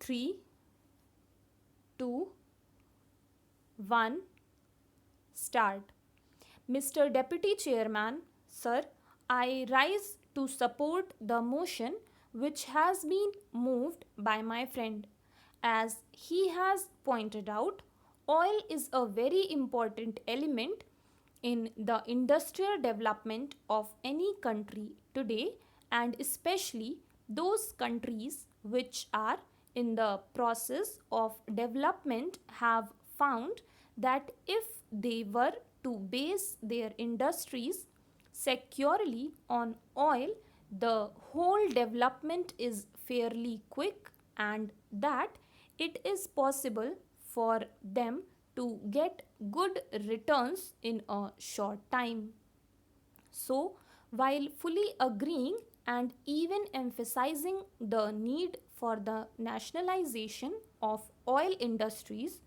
3, 2, 1, start. Mr. Deputy Chairman, sir, I rise to support the motion which has been moved by my friend. As he has pointed out, oil is a very important element in the industrial development of any country today, and especially those countries which are in the process of development have found that if they were to base their industries securely on oil, the whole development is fairly quick, and that it is possible for them to get good returns in a short time. So, while fully agreeing and even emphasizing the need for the nationalization of oil industries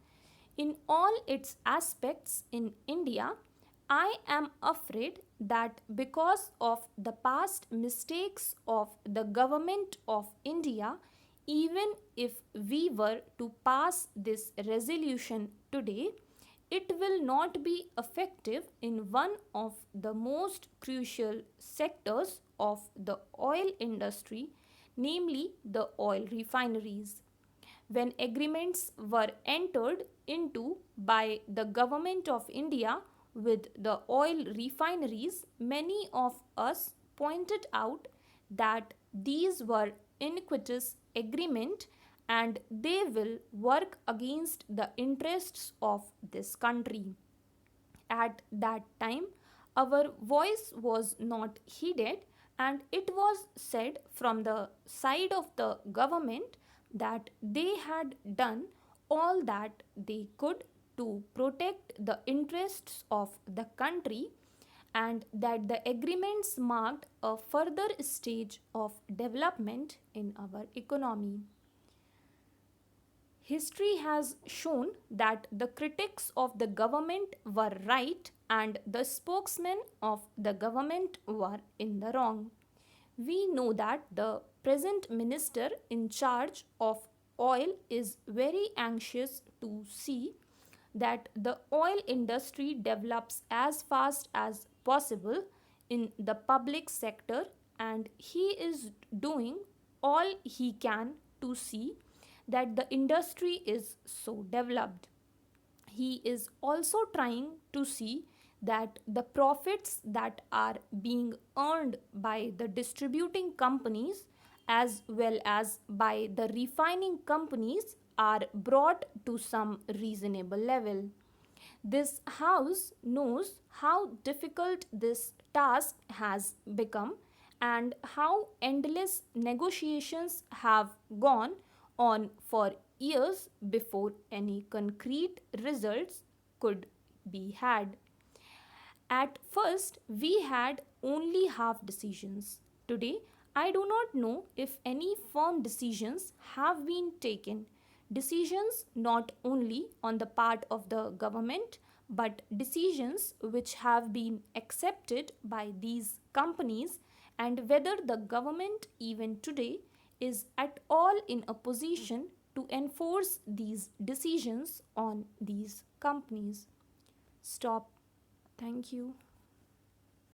in all its aspects in India, I am afraid that because of the past mistakes of the government of India, even if we were to pass this resolution today, it will not be effective in one of the most crucial sectors of the oil industry, namely the oil refineries. When agreements were entered into by the government of India with the oil refineries, many of us pointed out that these were iniquitous agreement and they will work against the interests of this country. At that time, our voice was not heeded, and it was said from the side of the government that they had done all that they could to protect the interests of the country, and that the agreements marked a further stage of development in our economy. History has shown that the critics of the government were right and the spokesmen of the government were in the wrong. We know that the present minister in charge of oil is very anxious to see that the oil industry develops as fast as possible in the public sector, and he is doing all he can to see that the industry is so developed. He is also trying to see that the profits that are being earned by the distributing companies as well as by the refining companies are brought to some reasonable level. This house knows how difficult this task has become and how endless negotiations have gone on for years before any concrete results could be had. At first, we had only half decisions. Today, I do not know if any firm decisions have been taken. Decisions not only on the part of the government, but decisions which have been accepted by these companies, and whether the government even today is at all in a position to enforce these decisions on these companies. Stop. Thank you.